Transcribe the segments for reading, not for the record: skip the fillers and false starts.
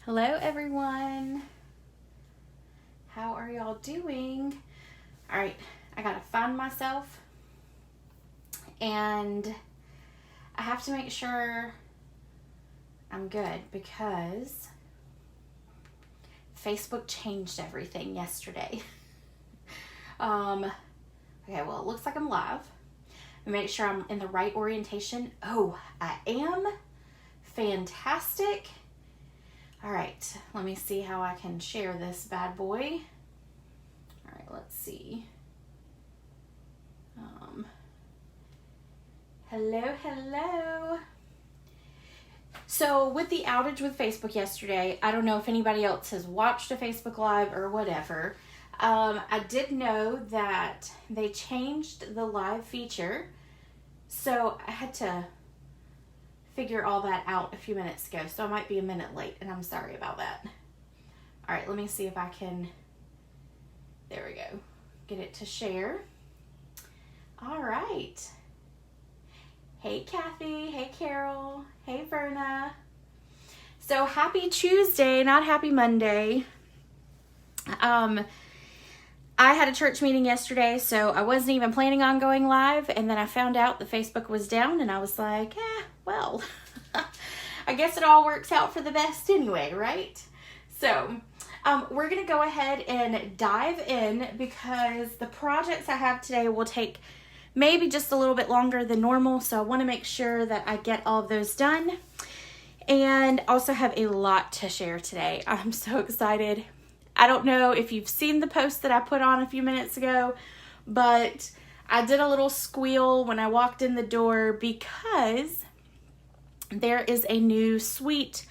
Hello everyone. How are y'all doing? All right, I gotta find myself and I have to make sure I'm good because Facebook changed everything yesterday. Okay, well, it looks like I'm live. Make sure I'm in the right orientation. Oh, I am. Fantastic. All right, let me see how I can share this bad boy. All right, let's see. Hello. So with the outage with Facebook yesterday, I don't know if anybody else has watched a Facebook Live or whatever. I did know that they changed the live feature, so I had to figure all that out a few minutes ago, so I might be a minute late, and I'm sorry about that. All right, let me see if I can, there we go, get it to share. All right. Hey, Kathy. Hey, Carol. Hey, Verna. So happy Tuesday, not happy Monday. I had a church meeting yesterday, so I wasn't even planning on going live, and then I found out that Facebook was down, and I was like, well, I guess it all works out for the best anyway, right? So, we're going to go ahead and dive in because the projects I have today will take maybe just a little bit longer than normal, so I want to make sure that I get all of those done, and also have a lot to share today. I'm so excited. I don't know if you've seen the post that I put on a few minutes ago, but I did a little squeal when I walked in the door because there is a new suite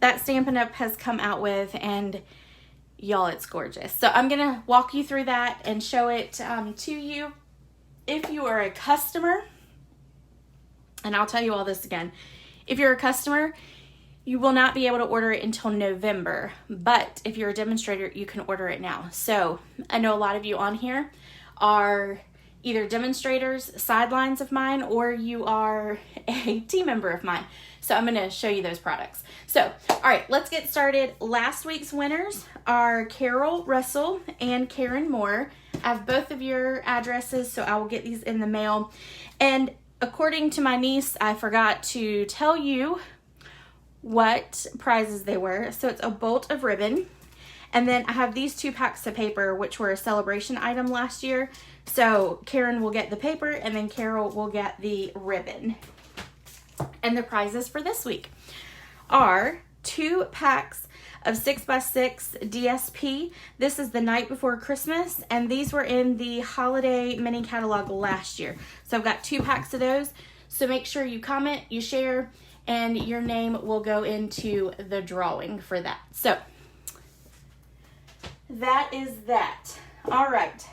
that Stampin' Up! Has come out with, and y'all, it's gorgeous. So I'm going to walk you through that and show it to you. If you are a customer, and I'll tell you all this again, if you're a customer, you will not be able to order it until November, but if you're a demonstrator, you can order it now. So I know a lot of you on here are either demonstrators, sidelines of mine, or you are a team member of mine. So I'm going to show you those products. So, all right, let's get started. Last week's winners are Carol Russell and Karen Moore. I have both of your addresses, so I will get these in the mail. And according to my niece, I forgot to tell you what prizes they were. So it's a bolt of ribbon. And then I have these 2 packs of paper, which were a celebration item last year. So Karen will get the paper, and then Carol will get the ribbon. And the prizes for this week are 2 packs of 6x6 DSP. This is the night before Christmas, and these were in the holiday mini catalog last year. So I've got 2 packs of those. So make sure you comment, you share, and your name will go into the drawing for that. So that is that. All right.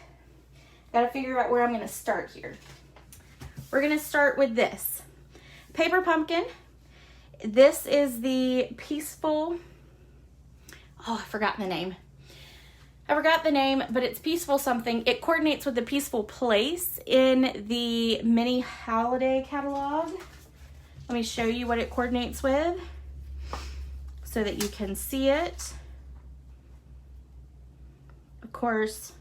Got to figure out where I'm going to start here. We're going to start with this. Paper Pumpkin. This is the Peaceful... Oh, I forgot the name. But it's Peaceful something. It coordinates with the Peaceful Place in the mini holiday catalog. Let me show you what it coordinates with so that you can see it. Of course,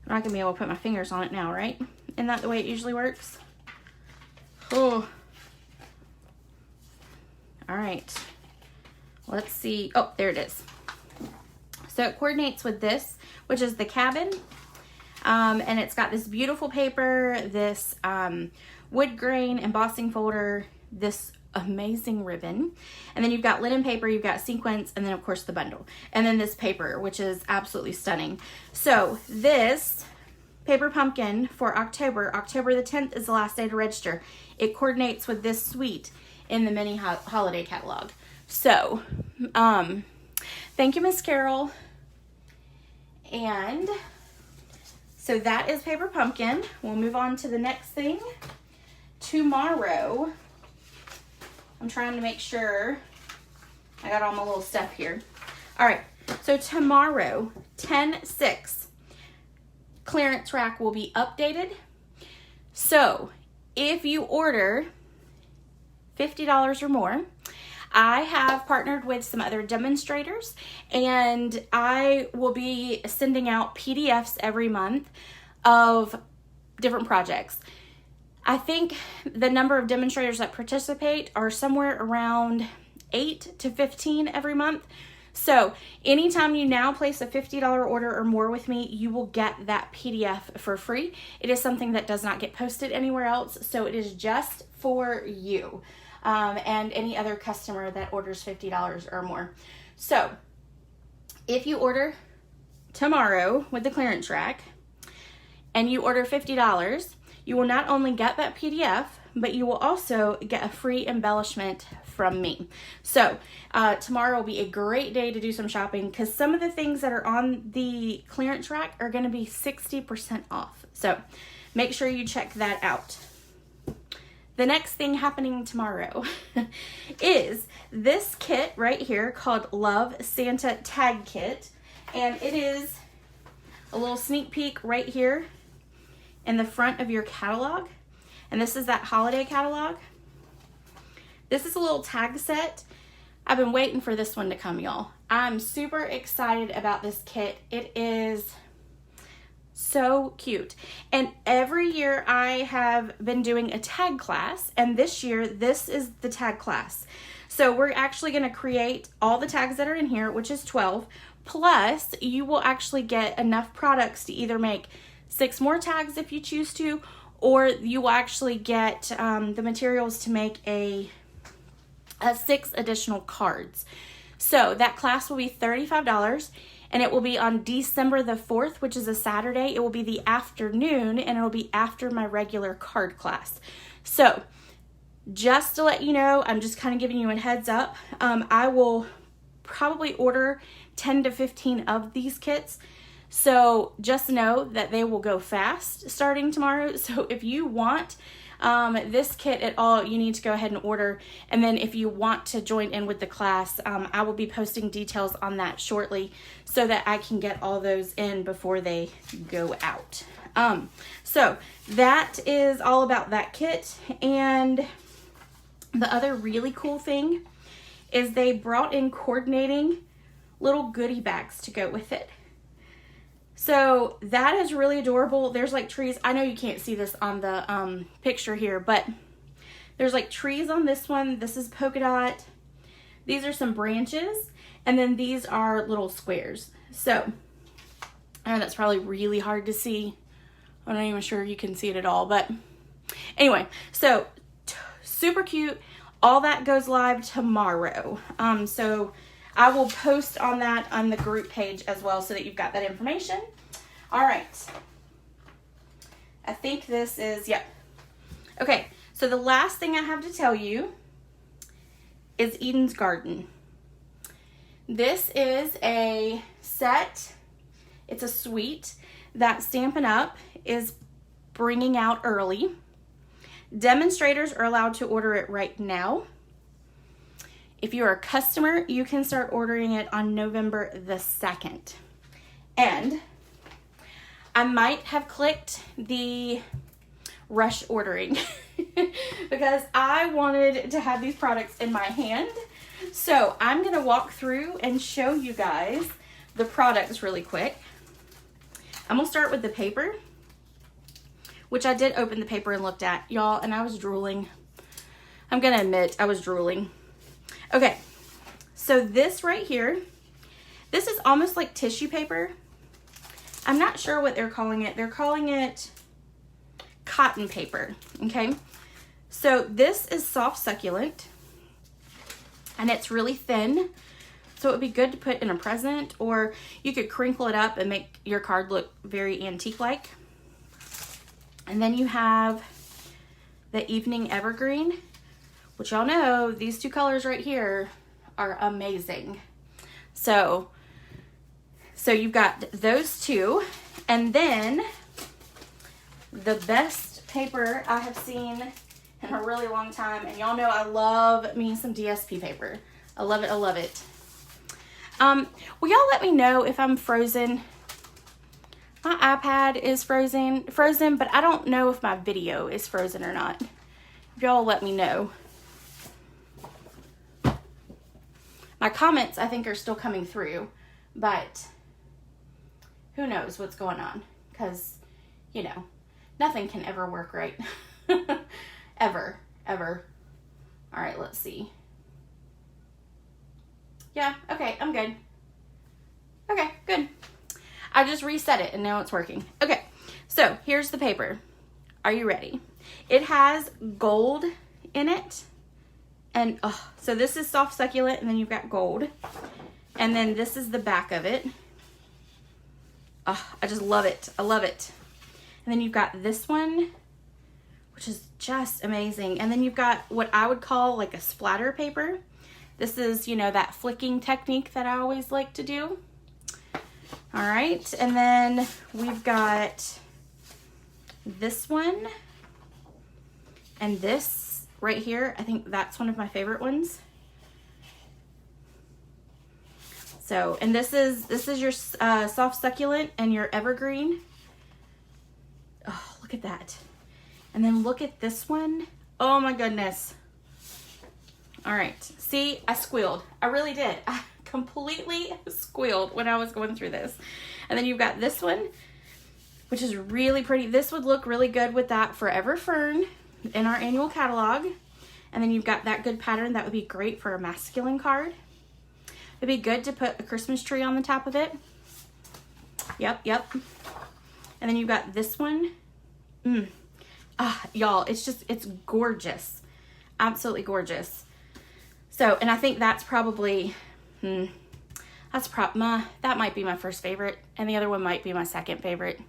I'm not going to be able to put my fingers on it now, right? Isn't that the way it usually works? Oh. All right. Let's see. Oh, there it is. So it coordinates with this, which is the cabin. And it's got this beautiful paper, this wood grain embossing folder, this amazing ribbon, and then you've got linen paper, you've got sequins, and then of course the bundle, and then this paper, which is absolutely stunning. So this Paper Pumpkin for October the 10th is the last day to register. It coordinates with this suite in the mini holiday catalog. So thank you, Miss Carol. And so that is Paper Pumpkin. We'll move on to the next thing. Tomorrow, I'm trying to make sure I got all my little stuff here. All right, so tomorrow, 10/6, clearance rack will be updated. So if you order $50 or more, I have partnered with some other demonstrators, and I will be sending out PDFs every month of different projects. I think the number of demonstrators that participate are somewhere around 8 to 15 every month. So anytime you now place a $50 order or more with me, you will get that PDF for free. It is something that does not get posted anywhere else, so it is just for you and any other customer that orders $50 or more. So if you order tomorrow with the clearance rack and you order $50, you will not only get that PDF, but you will also get a free embellishment from me. So tomorrow will be a great day to do some shopping because some of the things that are on the clearance rack are going to be 60% off. So make sure you check that out. The next thing happening tomorrow is this kit right here called Love Santa Tag Kit. And it is a little sneak peek right here in the front of your catalog. And this is that holiday catalog. This is a little tag set. I've been waiting for this one to come, y'all. I'm super excited about this kit. It is so cute. And every year I have been doing a tag class, and this year this is the tag class. So we're actually going to create all the tags that are in here, which is 12, plus you will actually get enough products to either make 6 more tags if you choose to, or you will actually get the materials to make a 6 additional cards. So that class will be $35, and it will be on December the 4th, which is a Saturday. It will be the afternoon, and it'll be after my regular card class. So just to let you know, I'm just kind of giving you a heads up. I will probably order 10 to 15 of these kits. So just know that they will go fast starting tomorrow. So if you want this kit at all, you need to go ahead and order. And then if you want to join in with the class, I will be posting details on that shortly so that I can get all those in before they go out. So that is all about that kit. And the other really cool thing is they brought in coordinating little goodie bags to go with it. So that is really adorable. There's like trees. I know you can't see this on the picture here, but there's like trees on this one. This is polka dot. These are some branches, and then these are little squares. So I know that's probably really hard to see. I'm not even sure you can see it at all, but anyway, so super cute. All that goes live tomorrow. So I will post on that on the group page as well so that you've got that information. All right. I think this is, yep. Okay, so the last thing I have to tell you is Eden's Garden. This is a set. It's a suite that Stampin' Up! Is bringing out early. Demonstrators are allowed to order it right now. If you're a customer, you can start ordering it on November the 2nd. And I might have clicked the rush ordering because I wanted to have these products in my hand. So I'm going to walk through and show you guys the products really quick. I'm going to start with the paper, which I did open the paper and looked at, y'all, and I was drooling. I'm going to admit I was drooling. Okay, so this right here, this is almost like tissue paper. I'm not sure what they're calling it. They're calling it cotton paper, okay? So this is soft succulent, and it's really thin. So it would be good to put in a present, or you could crinkle it up and make your card look very antique-like. And then you have the Evening Evergreen, which y'all know, these two colors right here are amazing. So you've got those two. And then the best paper I have seen in a really long time, and y'all know I love me some DSP paper. I love it, I love it. Will y'all let me know if I'm frozen? My iPad is frozen, but I don't know if my video is frozen or not. If y'all let me know. My comments, I think, are still coming through, but who knows what's going on, because, you know, nothing can ever work right. Ever. All right, let's see. Yeah, okay, I'm good. Okay, good. I just reset it and now it's working. Okay, so here's the paper. Are you ready? It has gold in it. And, so this is soft succulent, and then you've got gold. And then this is the back of it. I just love it. I love it. And then you've got this one, which is just amazing. And then you've got what I would call like a splatter paper. This is, you know, that flicking technique that I always like to do. All right, and then we've got this one and this right here. I think that's one of my favorite ones. So, and this is your soft succulent and your evergreen. Oh, look at that. And then look at this one. Oh my goodness. All right, see, I squealed. I really did. I completely squealed when I was going through this. And then you've got this one, which is really pretty. This would look really good with that Forever Fern in our annual catalog. And then you've got that good pattern. That would be great for a masculine card. It'd be good to put a Christmas tree on the top of it. Yep. And then you've got this one. Y'all, it's gorgeous. Absolutely gorgeous. So, and I think that's probably, that might be my first favorite, and the other one might be my second favorite.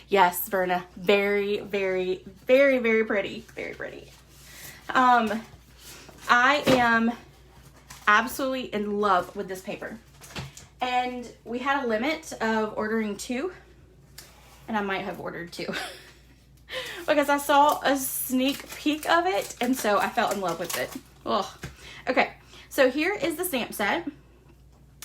Yes, Verna, very, very, very, very pretty. Very pretty. I am absolutely in love with this paper. And we had a limit of ordering 2, and I might have ordered 2 because I saw a sneak peek of it, and so I fell in love with it. Ugh. Okay, so here is the stamp set.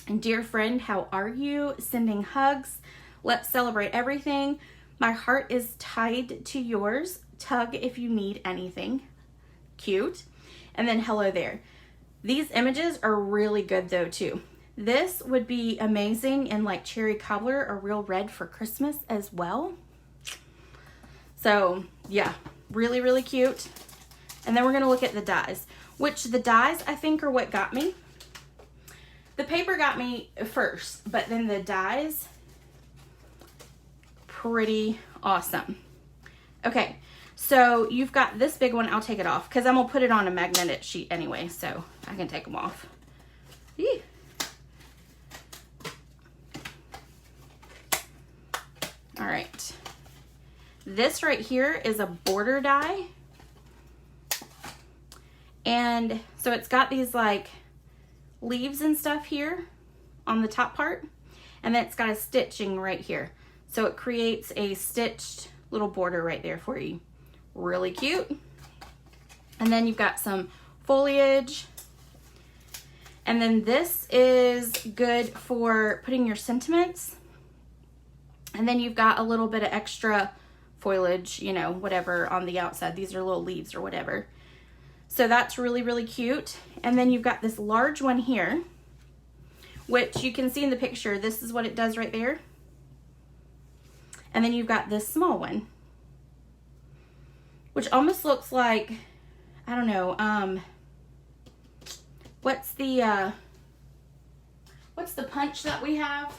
And dear friend, how are you? Sending hugs. Let's celebrate everything. My heart is tied to yours. Tug if you need anything. Cute. And then hello there. These images are really good though too. This would be amazing in like cherry cobbler or real red for Christmas as well. So yeah, really, really cute. And then we're gonna look at the dies, which the dies I think are what got me. The paper got me first, but then the dies, pretty awesome. Okay, so you've got this big one. I'll take it off because I'm gonna put it on a magnetic sheet anyway, so I can take them off. Eee. All right, this right here is a border die. And so it's got these like leaves and stuff here on the top part, and then it's got a stitching right here, so it creates a stitched little border right there for you. Really cute. And then you've got some foliage, and then this is good for putting your sentiments, and then you've got a little bit of extra foliage, you know, whatever on the outside. These are little leaves or whatever. So that's really, really cute. And then you've got this large one here, which you can see in the picture. This is what it does right there. And then you've got this small one, which almost looks like, I don't know, what's the punch that we have?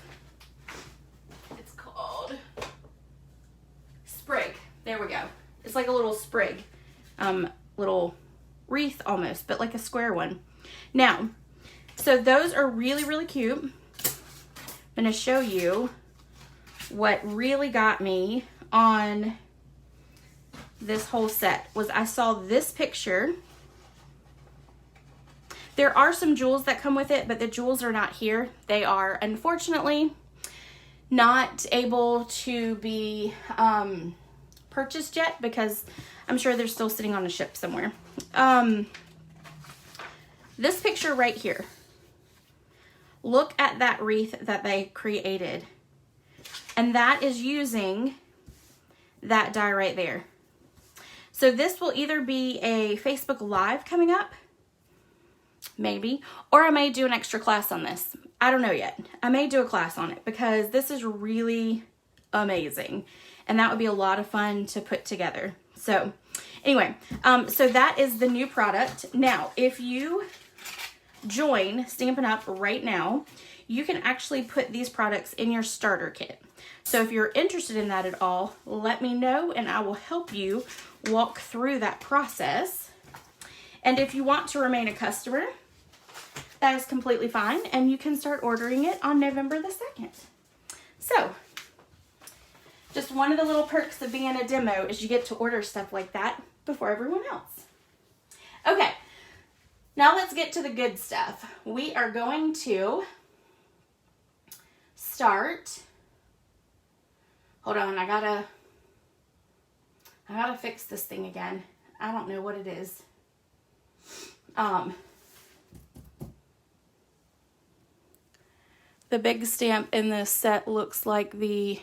It's called sprig. There we go. It's like a little sprig, little wreath almost, but like a square one. Now, so those are really, really cute. I'm going to show you what really got me on this whole set was I saw this picture. There are some jewels that come with it, but the jewels are not here. They are unfortunately not able to be purchased yet because I'm sure they're still sitting on a ship somewhere. This picture right here, look at that wreath that they created, and that is using that die right there. So this will either be a Facebook Live coming up, maybe. Or I may do an extra class on this. I don't know yet. I may do a class on it because this is really amazing. And that would be a lot of fun to put together. So anyway, so that is the new product. Now, if you join Stampin' Up! Right now, you can actually put these products in your starter kit. So if you're interested in that at all, let me know and I will help you walk through that process. And if you want to remain a customer, that is completely fine, and you can start ordering it on November the 2nd. So, just one of the little perks of being a demo is you get to order stuff like that before everyone else. Okay, now let's get to the good stuff. We are going to start. Hold on, I gotta fix this thing again. I don't know what it is. The big stamp in this set looks like the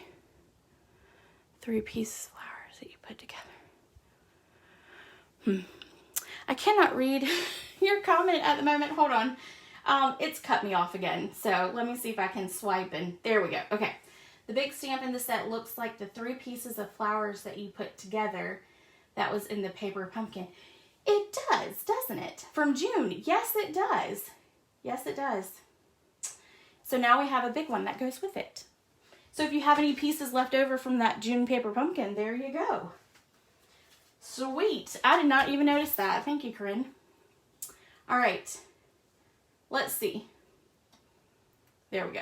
3-piece flowers that you put together. I cannot read your comment at the moment. Hold on. It's cut me off again. So let me see if I can swipe and there we go. Okay. The big stamp in the set looks like the 3 pieces of flowers that you put together that was in the paper pumpkin. It does, doesn't it? From June. Yes, it does. Yes, it does. So now we have a big one that goes with it. So if you have any pieces left over from that June paper pumpkin, there you go. Sweet. I did not even notice that. Thank you, Corinne. All right. Let's see. There we go.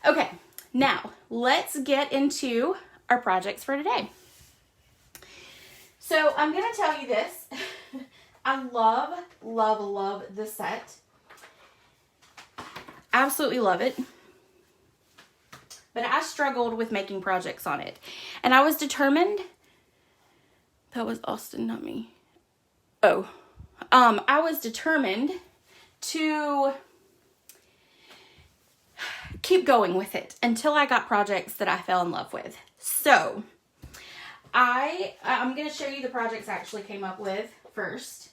Okay. Now, let's get into our projects for today. So, I'm going to tell you this. I love, love, love this set. Absolutely love it. But I struggled with making projects on it. And I was determined. That was Austin, not me. Oh. I was determined to keep going with it until I got projects that I fell in love with. So, I'm going to show you the projects I actually came up with first.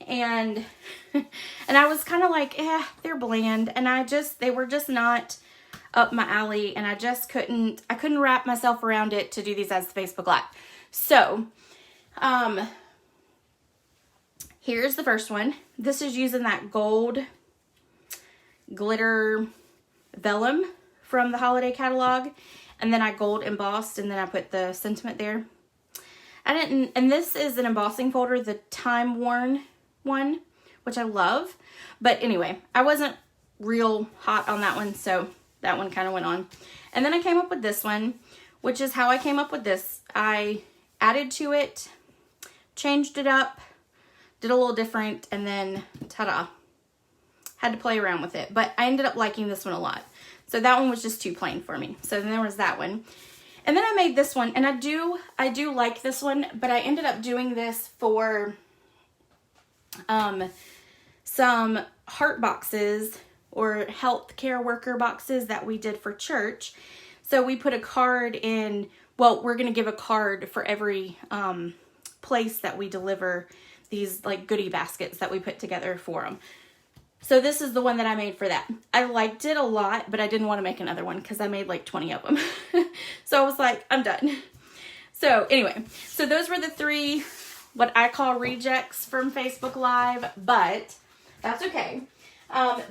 And I was kind of like, they're bland. And they were just not up my alley. And I couldn't wrap myself around it to do these as Facebook Live. So, here's the first one. This is using that gold glitter vellum from the holiday catalog, and then I gold embossed, and then I put the sentiment there. And this is an embossing folder, the time worn one, which I love. But anyway, I wasn't real hot on that one, so that one kind of went on. And then I came up with this one, which is how I came up with this. I added to it, changed it up, did a little different, and then ta-da. Had to play around with it, but I ended up liking this one a lot. So that one was just too plain for me. So then there was that one. And then I made this one, and I do like this one, but I ended up doing this for some heart boxes or healthcare worker boxes that we did for church. So we put a card in, well, we're going to give a card for every place that we deliver these like goodie baskets that we put together for them. So this is the one that I made for that. I liked it a lot, but I didn't want to make another one because I made like 20 of them. So I was like, I'm done. So anyway, so those were the 3, what I call rejects from Facebook Live, but that's okay.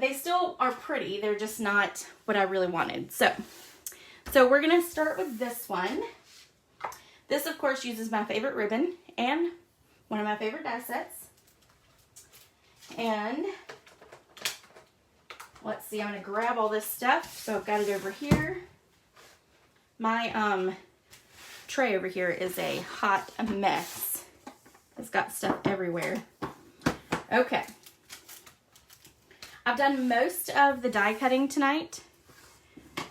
They still are pretty. They're just not what I really wanted. So we're going to start with this one. This, of course, uses my favorite ribbon and one of my favorite die sets. And let's see, I'm going to grab all this stuff. So I've got it over here. My tray over here is a hot mess. It's got stuff everywhere. Okay. I've done most of the die cutting tonight,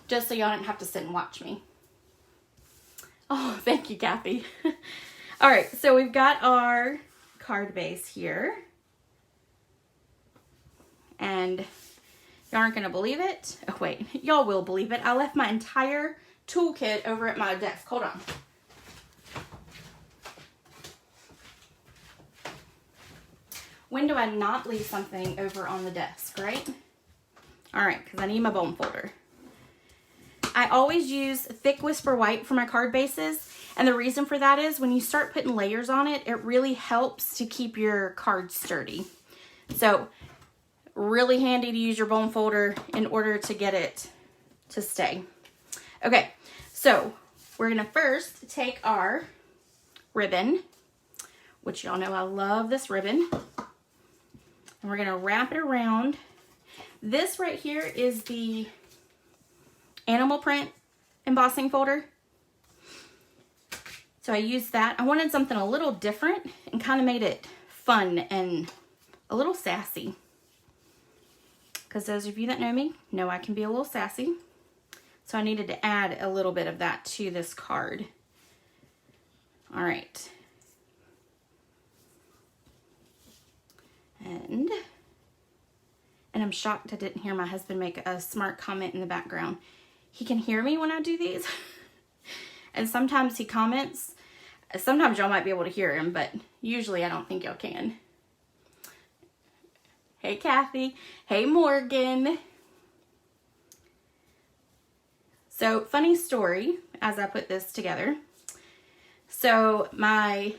just so y'all don't have to sit and watch me. Oh, thank you, Kathy. All right, so we've got our card base here. And y'all aren't going to believe it. Oh, wait. Y'all will believe it. I left my entire toolkit over at my desk. Hold on. when do I not leave something over on the desk, right? All right, because I need my bone folder. I always use thick Whisper White for my card bases. And the reason for that is when you start putting layers on it, it really helps to keep your card sturdy. So really handy to use your bone folder in order to get it to stay. Okay, so we're gonna first take our ribbon, which y'all know I love this ribbon. And we're gonna wrap it around. This right here is the animal print embossing folder. So I used that. I wanted something a little different and kind of made it fun and a little sassy. Because those of you that know me know I can be a little sassy. So I needed to add a little bit of that to this card. All right. And I'm shocked I didn't hear my husband make a smart comment in the background. He can hear me when I do these. And sometimes he comments. Sometimes y'all might be able to hear him, but usually I don't think y'all can. Hey, Kathy. Hey, Morgan. So, funny story as I put this together. So, my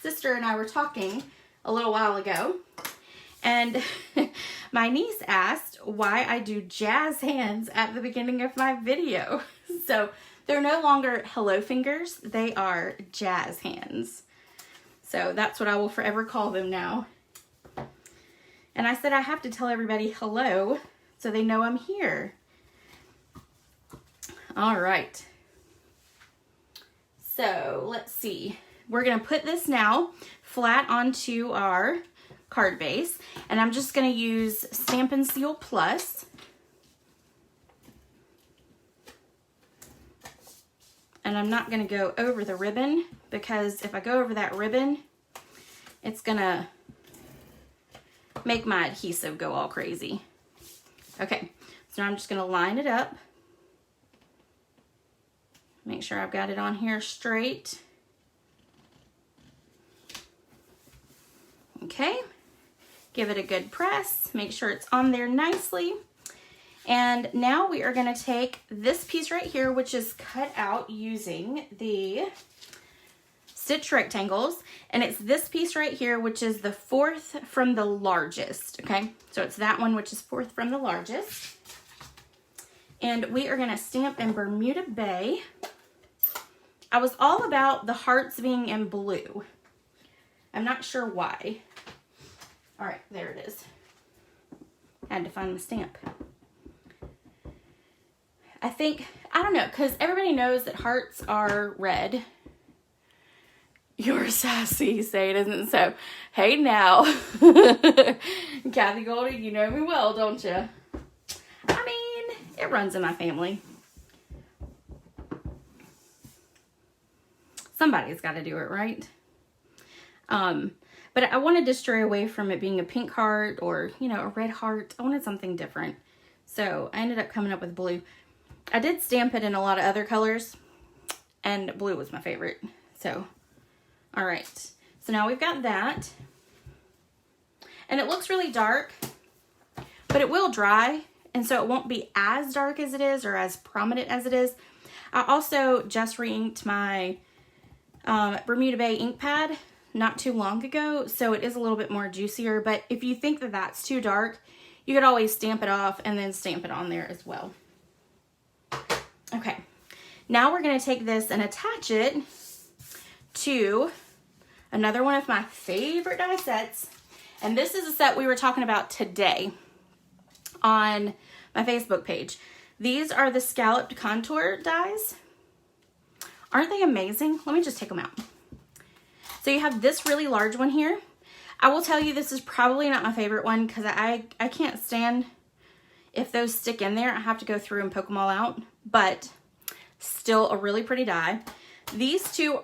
sister and I were talking a little while ago, and my niece asked why I do jazz hands at the beginning of my video. So, they're no longer hello fingers, they are jazz hands. So that's what I will forever call them now. And I said I have to tell everybody hello so they know I'm here. All right. So let's see. We're gonna put this now flat onto our card base, and I'm just gonna use Stampin' Seal Plus. And I'm not gonna go over the ribbon, because if I go over that ribbon, it's gonna make my adhesive go all crazy. Okay, so now I'm just gonna line it up. Make sure I've got it on here straight. Okay, give it a good press. Make sure it's on there nicely. And now we are going to take this piece right here, which is cut out using the stitch rectangles. And it's this piece right here, which is the fourth from the largest. Okay, so it's that one, which is fourth from the largest. And we are going to stamp in Bermuda Bay. I was all about the hearts being in blue. I'm not sure why. All right, there it is. Had to find the stamp. I don't know, because everybody knows that hearts are red. You're sassy, say it isn't so. Hey now. Kathy Goldie, you know me well, don't you? I mean, it runs in my family. Somebody's got to do it, right? But I wanted to stray away from it being a pink heart or, you know, a red heart. I wanted something different. So I ended up coming up with blue. I did stamp it in a lot of other colors, and blue was my favorite. So, all right. So now we've got that. And it looks really dark, but it will dry, and so it won't be as dark as it is or as prominent as it is. I also just re-inked my Bermuda Bay ink pad not too long ago, so it is a little bit more juicier. But if you think that that's too dark, you could always stamp it off and then stamp it on there as well. Okay, now we're going to take this and attach it to another one of my favorite die sets. And this is a set we were talking about today on my Facebook page. These are the Scalloped contour dies. Aren't they amazing? Let me just take them out. So you have this really large one here. I will tell you this is probably not my favorite one because I can't stand if those stick in there. I have to go through and poke them all out, but still a really pretty die. These two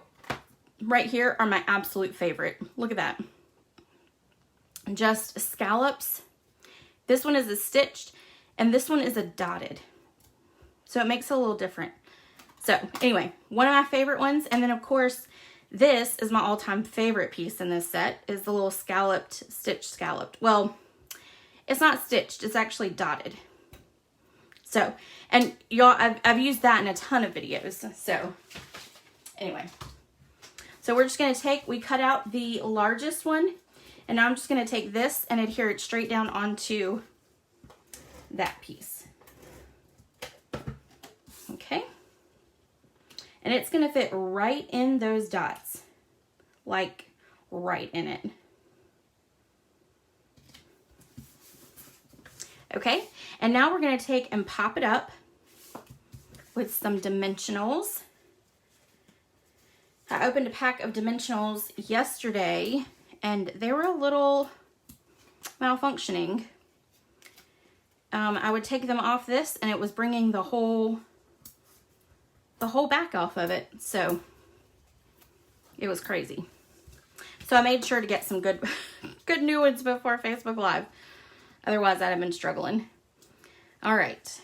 right here are my absolute favorite. Look at that. Just scallops. This one is a stitched and this one is a dotted. So it makes it a little different. So anyway, one of my favorite ones. And then of course, This is my all-time favorite piece in this set, is the little stitched scalloped. Well, it's not stitched, it's actually dotted. So, and y'all, I've used that in a ton of videos. So, anyway. So we're just going to we cut out the largest one, and now I'm just going to take this and adhere it straight down onto that piece. Okay. And it's going to fit right in those dots, like right in it. Okay, and now we're going to take and pop it up with some dimensionals. I opened a pack of dimensionals yesterday, and they were a little malfunctioning. I would take them off this, and it was bringing the whole back off of it, so it was crazy. So I made sure to get some good new ones before Facebook Live. Otherwise, I'd have been struggling. All right.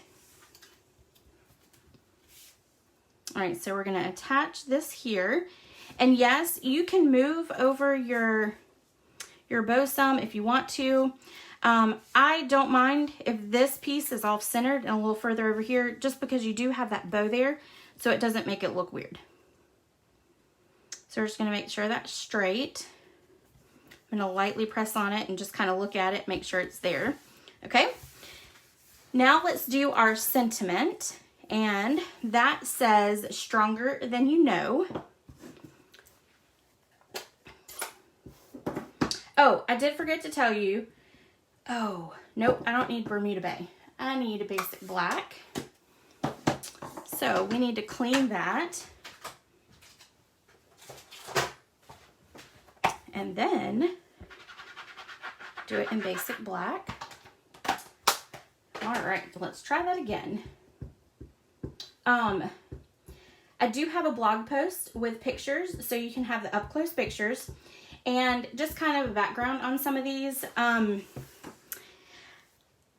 All right, so we're going to attach this here. And yes, you can move over your bow some if you want to. I don't mind if this piece is off-centered and a little further over here, just because you do have that bow there, so it doesn't make it look weird. So we're just going to make sure that's straight. I'm going to lightly press on it and just kind of look at it, make sure it's there. Okay. Now let's do our sentiment. And that says, stronger than you know. Oh, I did forget to tell you. Oh, nope, I don't need Bermuda Bay. I need a basic black. So we need to clean that. And then do it in basic black. All right, let's try that again. I do have a blog post with pictures, so you can have the up close pictures and just kind of a background on some of these. I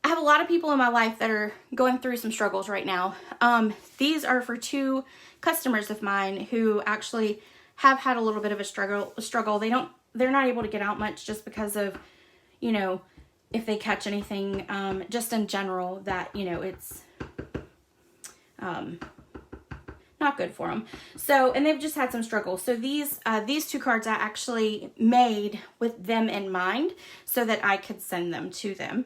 have a lot of people in my life that are going through some struggles right now. These are for 2 customers of mine who actually have had a little bit of a struggle. They're not able to get out much just because of, you know, if they catch anything, just in general, that, you know, it's not good for them. So, and they've just had some struggles. So these 2 cards I actually made with them in mind so that I could send them to them.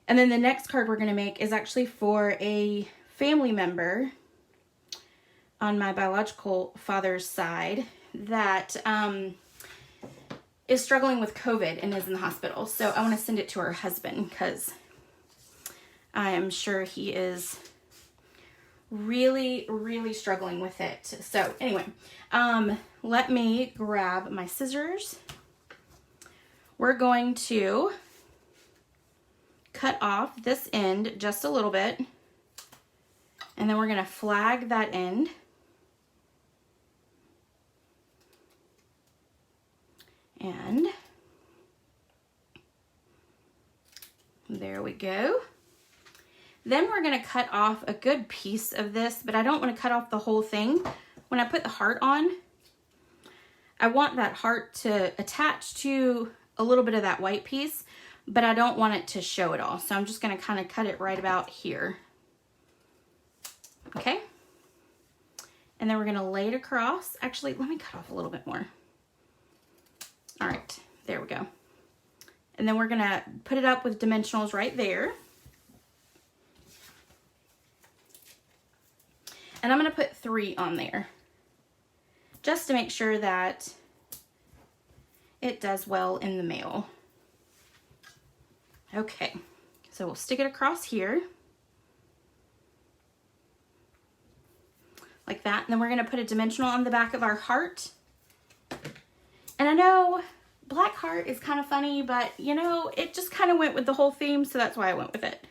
And then the next card we're going to make is actually for a family member on my biological father's side that is struggling with COVID and is in the hospital. So I want to send it to her husband because I am sure he is really, really struggling with it. So anyway, let me grab my scissors. We're going to cut off this end just a little bit, and then we're going to flag that end. And there we go. Then we're going to cut off a good piece of this, but I don't want to cut off the whole thing. When I put the heart on, I want that heart to attach to a little bit of that white piece, but I don't want it to show it all. So I'm just going to kind of cut it right about here. Okay. And then we're going to lay it across. Actually, let me cut off a little bit more. All right, there we go. And then we're going to put it up with dimensionals right there. And I'm going to put 3 on there just to make sure that it does well in the mail. Okay, so we'll stick it across here like that. And then we're going to put a dimensional on the back of our heart. And I know black heart is kind of funny, but you know, it just kind of went with the whole theme, so that's why I went with it.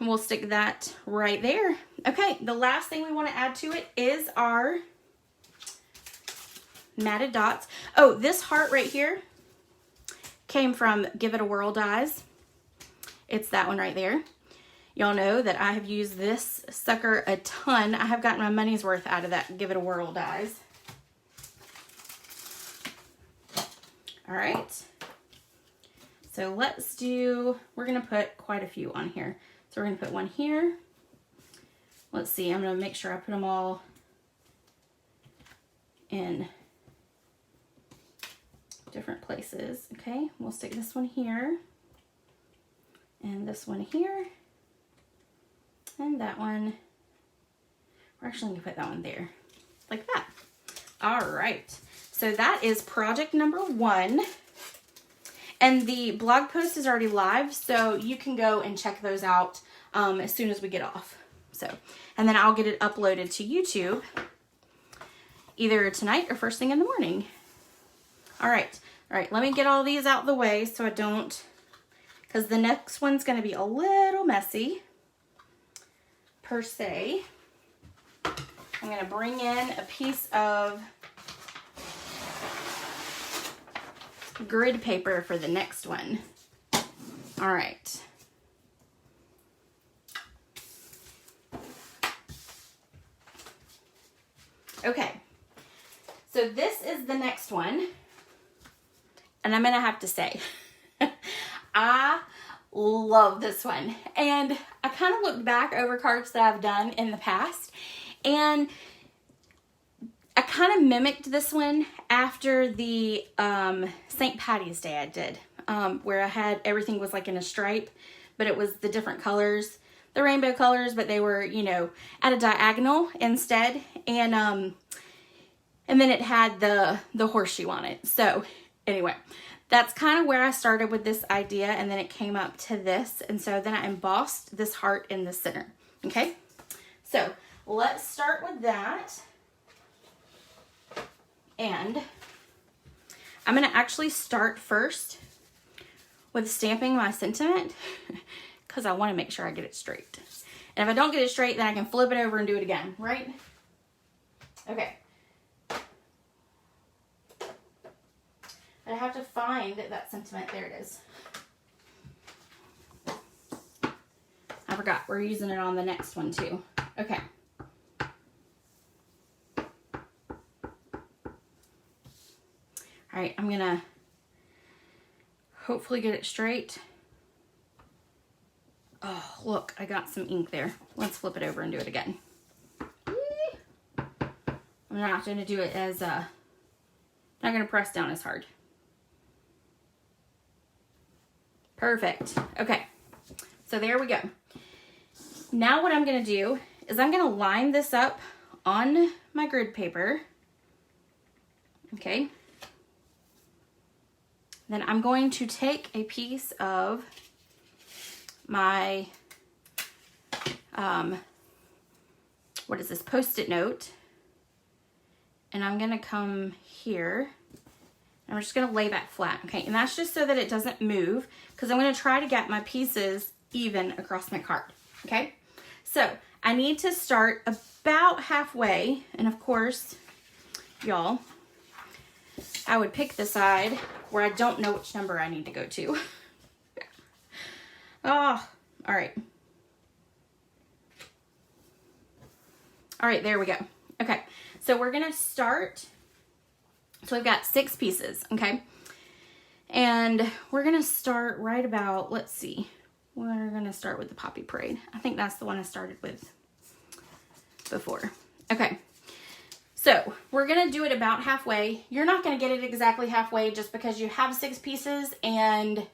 We'll stick that right there. Okay, the last thing we want to add to it is our matted dots. Oh, this heart right here came from Give It a Whirl dies. It's that one right there. Y'all know that I have used this sucker a ton. I have gotten my money's worth out of that Give It a Whirl dies. All right. So let's do, we're gonna put quite a few on here. So we're gonna put one here. Let's see, I'm gonna make sure I put them all in different places. Okay, we'll stick this one here, and this one here, and that one. We're actually gonna put that one there, like that. All right, so that is project number 1. And the blog post is already live, so you can go and check those out as soon as we get off. So, and then I'll get it uploaded to YouTube either tonight or first thing in the morning. All right, let me get all these out of the way so I don't, because the next one's gonna be a little messy, per se. I'm gonna bring in a piece of grid paper for the next one. All right. Okay, so this is the next one, and I'm gonna have to say, I love this one. And I kind of looked back over cards that I've done in the past, and I kind of mimicked this one after the St. Patty's Day I did, where I had everything was like in a stripe, but it was the different colors, the rainbow colors, but they were, you know, at a diagonal instead. And then it had the horseshoe on it. So anyway, that's kind of where I started with this idea, and then it came up to this. And so then I embossed this heart in the center. Okay, so let's start with that. And I'm gonna actually start first with stamping my sentiment because I want to make sure I get it straight. And if I don't get it straight, then I can flip it over and do it again, right? Okay. But I have to find that sentiment. There it is. I forgot. We're using it on the next one too. Okay. All right, I'm gonna hopefully get it straight. Oh, look, I got some ink there. Let's flip it over and do it again. I'm not gonna do it as, not gonna press down as hard. Perfect. Okay, so there we go. Now what I'm gonna do is I'm gonna line this up on my grid paper. Okay. Then I'm going to take a piece of my, what is this, Post-it note, and I'm gonna come here, and I'm just gonna lay that flat, okay? And that's just so that it doesn't move, because I'm gonna try to get my pieces even across my card, okay? So I need to start about halfway, and of course, y'all, I would pick the side where I don't know which number I need to go to. Oh, all right. All right, there we go. Okay, so we're gonna start. So we've got 6 pieces, okay? And we're gonna start right about, let's see. We're gonna start with the Poppy Parade. I think that's the one I started with before. Okay. So we're gonna do it about halfway. You're not gonna get it exactly halfway just because you have 6 pieces and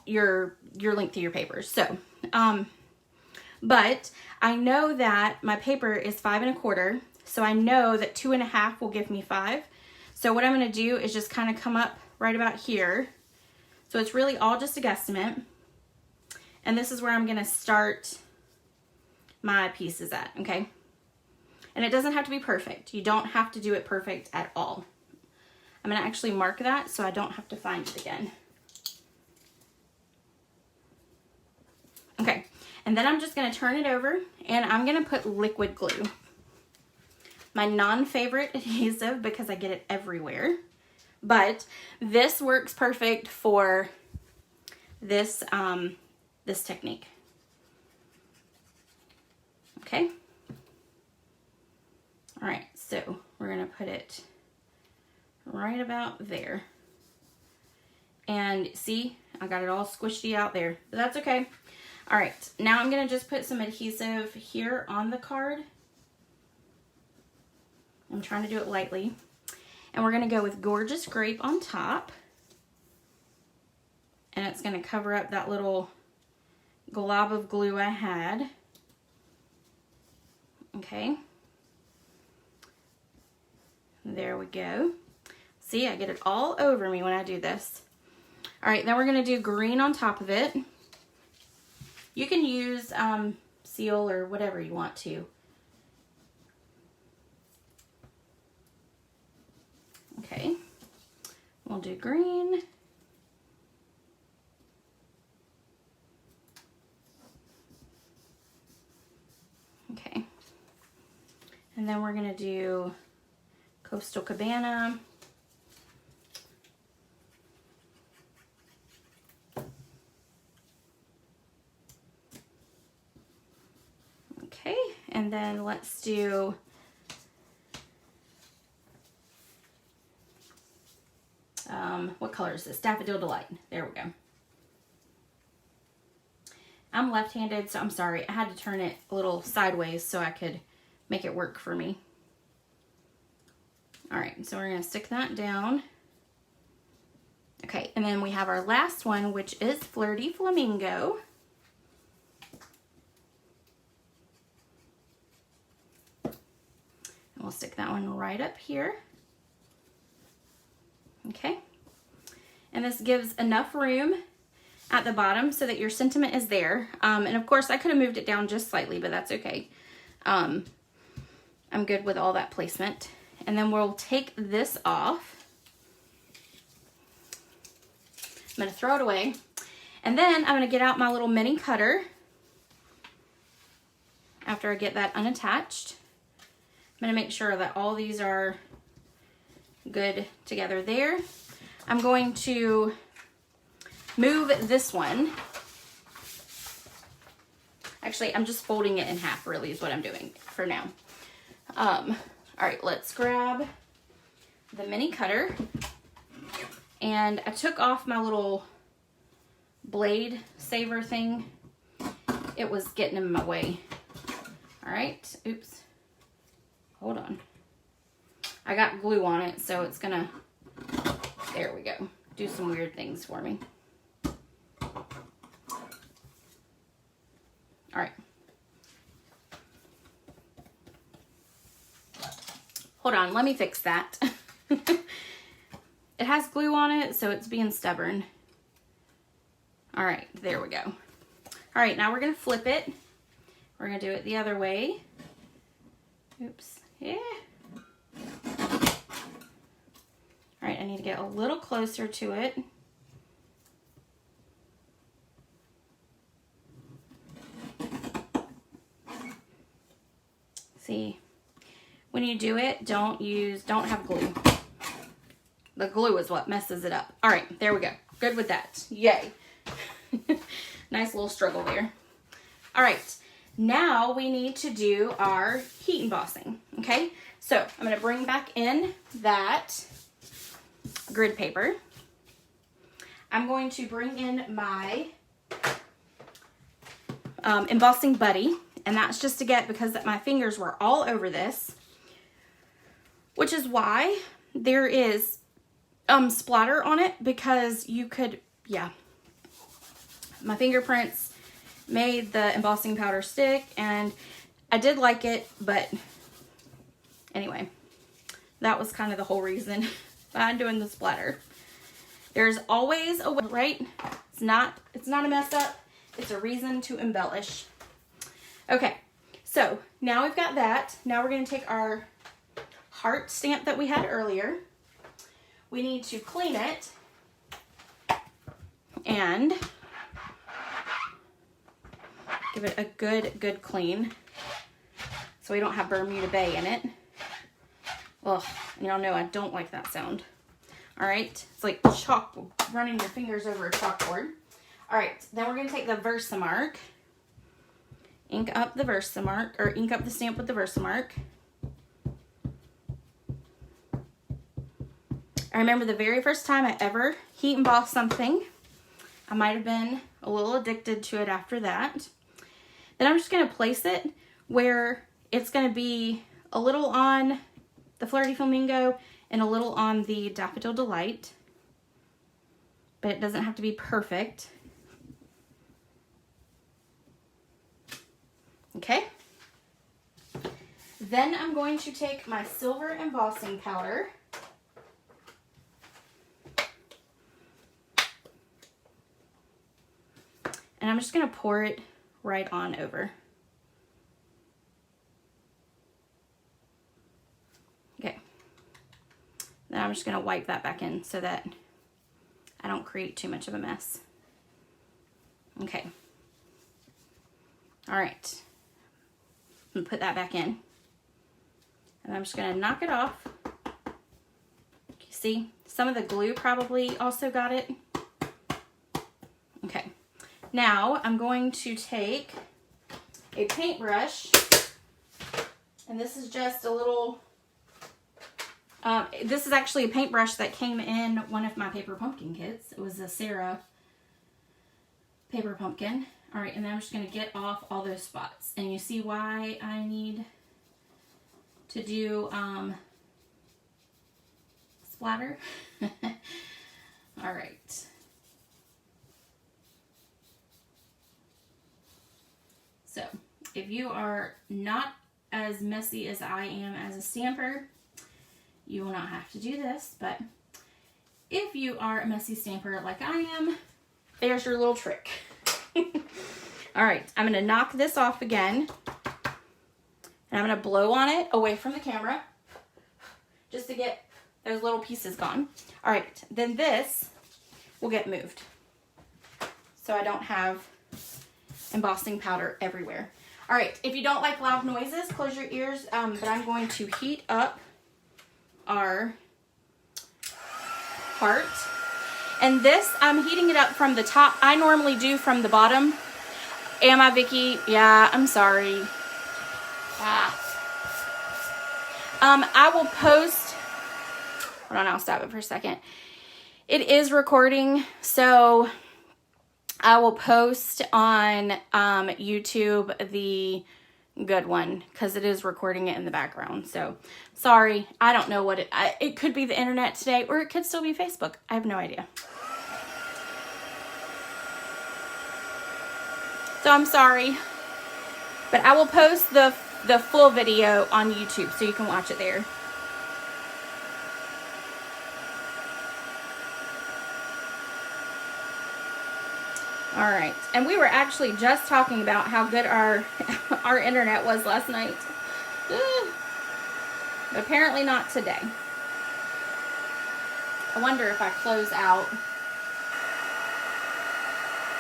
your length of your papers. So, but I know that my paper is 5 1/4, so I know that 2 1/2 will give me 5. So what I'm gonna do is just kind of come up right about here. So it's really all just a guesstimate. And this is where I'm gonna start my pieces at, okay? And it doesn't have to be perfect. You don't have to do it perfect at all. I'm gonna actually mark that so I don't have to find it again. Okay, and then I'm just gonna turn it over and I'm gonna put liquid glue. My non-favorite adhesive because I get it everywhere. But this works perfect for this, this technique. Okay. All right, so we're gonna put it right about there. And see, I got it all squishy out there, but that's okay. All right, now I'm gonna just put some adhesive here on the card. I'm trying to do it lightly. And we're gonna go with Gorgeous Grape on top. And it's gonna cover up that little glob of glue I had. Okay. There we go. See, I get it all over me when I do this. All right, then we're gonna do green on top of it. You can use seal or whatever you want to. Okay, we'll do green. Okay, and then we're gonna do Coastal Cabana. Okay, and then let's do what color is this? Daffodil Delight. There we go. I'm left-handed, so I'm sorry. I had to turn it a little sideways so I could make it work for me. All right, so we're gonna stick that down. Okay, and then we have our last one, which is Flirty Flamingo. And we'll stick that one right up here. Okay, and this gives enough room at the bottom so that your sentiment is there. And of course I could have moved it down just slightly, but that's okay. I'm good with all that placement. And then we'll take this off. I'm gonna throw it away. And then I'm gonna get out my little mini cutter after I get that unattached. I'm gonna make sure that all these are good together there. I'm going to move this one. Actually, I'm just folding it in half, really, is what I'm doing for now. All right, let's grab the mini cutter. And I took off my little blade saver thing. It was getting in my way. All right, oops. Hold on. I got glue on it, so it's gonna, there we go, do some weird things for me. All right. Hold on, let me fix that. It has glue on it, so it's being stubborn. All right, there we go. All right, now we're gonna flip it. We're gonna do it the other way. Oops, yeah. All right, I need to get a little closer to it. See, when you do it, don't have glue. The glue is what messes it up. All right, there we go. Good with that. Yay. Nice little struggle there. All right, now we need to do our heat embossing, okay? So I'm gonna bring back in that grid paper. I'm going to bring in my embossing buddy, and that's just to get, because my fingers were all over this, which is why there is splatter on it, because you could, yeah. My fingerprints made the embossing powder stick, and I did like it, but anyway, that was kind of the whole reason behind doing the splatter. There's always a way, right? It's not a mess up. It's a reason to embellish. Okay, so now we've got that. Now we're gonna take our heart stamp that we had earlier. We need to clean it and give it a good clean so we don't have Bermuda Bay in it. Ugh, y'all know I don't like that sound. All right, it's like running your fingers over a chalkboard. All right, then we're gonna take the Versamark, ink up the Versamark, or ink up the stamp with the Versamark. I remember the very first time I ever heat embossed something. I might have been a little addicted to it after that. Then I'm just going to place it where it's going to be a little on the Flirty Flamingo and a little on the Daffodil Delight. But it doesn't have to be perfect. Okay. Then I'm going to take my silver embossing powder. And I'm just going to pour it right on over. Okay. Then I'm just going to wipe that back in so that I don't create too much of a mess. Okay. All right. I'm going to put that back in. And I'm just going to knock it off. You see, some of the glue probably also got it. Okay. Now I'm going to take a paintbrush, and this is just a little, this is actually a paintbrush that came in one of my paper pumpkin kits. It was a Sarah paper pumpkin. All right, and then I'm just going to get off all those spots. And you see why I need to do splatter? All right. So, if you are not as messy as I am as a stamper, you will not have to do this. But if you are a messy stamper like I am, there's your little trick. All right, I'm going to knock this off again. And I'm going to blow on it away from the camera just to get those little pieces gone. All right, then this will get moved so I don't have embossing powder everywhere. All right, if you don't like loud noises, close your ears, but I'm going to heat up our heart. And this, I'm heating it up from the top. I normally do from the bottom. Am I, Vicky? Yeah, I'm sorry. I will post, hold on, I'll stop it for a second. It is recording, so I will post on YouTube the good one because it is recording it in the background. So sorry, I don't know what it could be the internet today, or it could still be Facebook. I have no idea. So I'm sorry, but I will post the full video on YouTube so you can watch it there. All right, and we were actually just talking about how good our internet was last night. But apparently not today. I wonder if I close out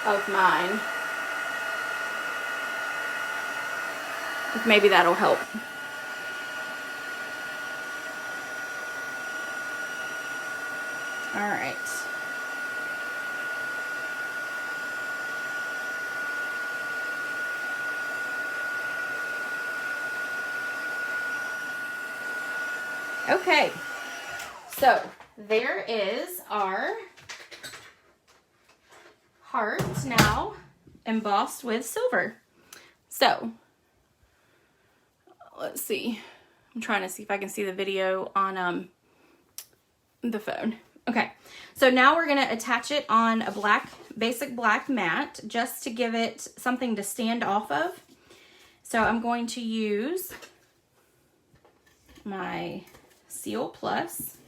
of mine, if maybe that'll help. All right. Okay, so there is our heart now embossed with silver. So let's see. I'm trying to see if I can see the video on the phone. Okay, so now we're going to attach it on a basic black mat just to give it something to stand off of. So I'm going to use my Seal Plus.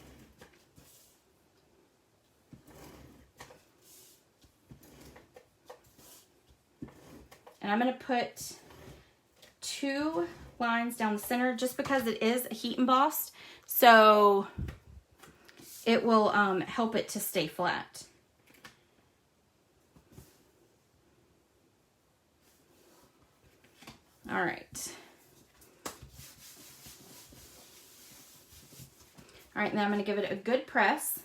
And I'm going to put 2 lines down the center just because it is heat embossed. So it will help it to stay flat. All right. All right, now I'm going to give it a good press.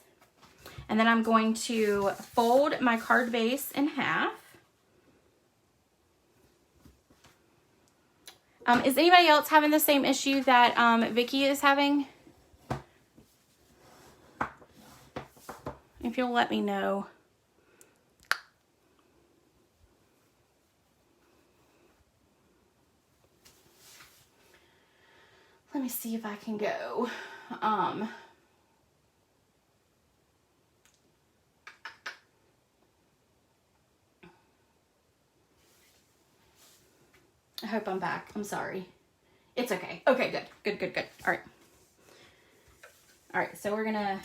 And then I'm going to fold my card base in half. Is anybody else having the same issue that Vicky is having? if you'll let me know. Let me see if I can go. I hope I'm back. I'm sorry. It's okay. Okay, good. Good, good, good. All right. All right, so we're gonna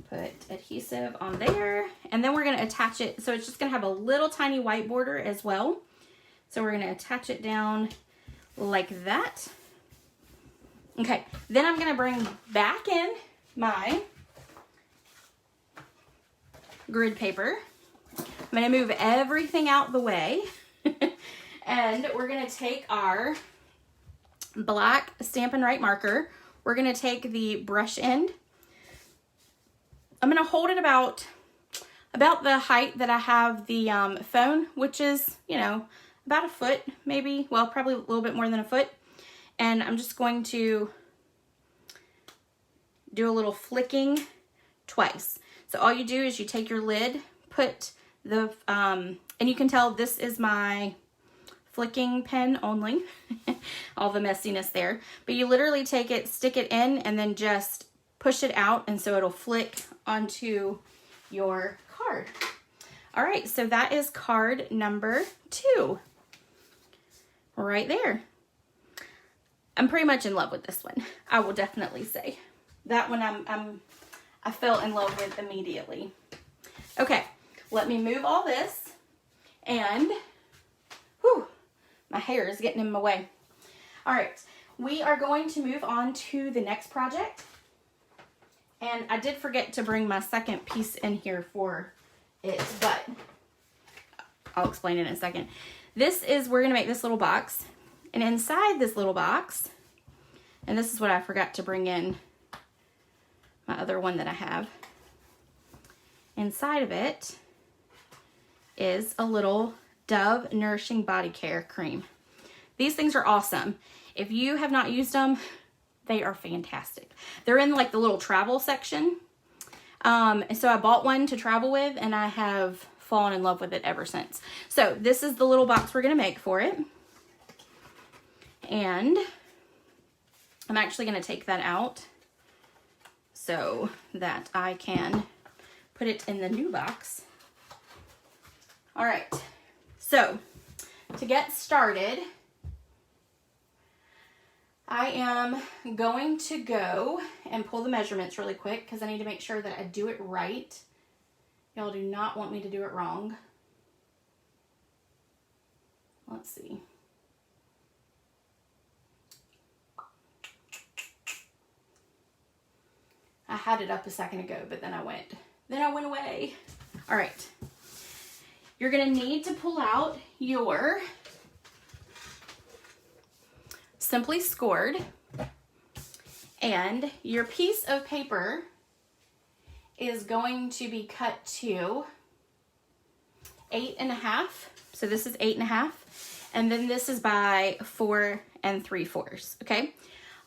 put adhesive on there, and then we're gonna attach it. So it's just gonna have a little tiny white border as well. So we're gonna attach it down like that. Okay, then I'm gonna bring back in my grid paper. I'm gonna move everything out the way. And we're gonna take our black Stampin' Right marker. We're gonna take the brush end. I'm gonna hold it about the height that I have the phone, which is, you know, about a foot, maybe, well, probably a little bit more than a foot. And I'm just going to do a little flicking twice. So all you do is you take your lid, put the, and you can tell this is my flicking pen only, all the messiness there. But you literally take it, stick it in, and then just push it out, and so it'll flick onto your card. All right, so that is card number 2. Right there. I'm pretty much in love with this one. I will definitely say. That one I fell in love with immediately. Okay, let me move all this, and whew, my hair is getting in my way. All right, we are going to move on to the next project. And I did forget to bring my second piece in here for it, but I'll explain it in a second. This is, we're gonna make this little box, and inside this little box, and this is what I forgot to bring in, my other one that I have. Inside of it is a little Dove Nourishing Body Care Cream. These things are awesome. If you have not used them, they are fantastic. They're in like the little travel section. So I bought one to travel with, and I have fallen in love with it ever since. So this is the little box we're gonna make for it. And I'm actually gonna take that out so that I can put it in the new box. All right, so to get started, I am going to go and pull the measurements really quick because I need to make sure that I do it right. Y'all do not want me to do it wrong. Let's see. I had it up a second ago, but then I went away. All right. You're gonna need to pull out your Simply Scored, and your piece of paper is going to be cut to 8.5. So this is 8.5, and then this is by 4 3/4. Okay.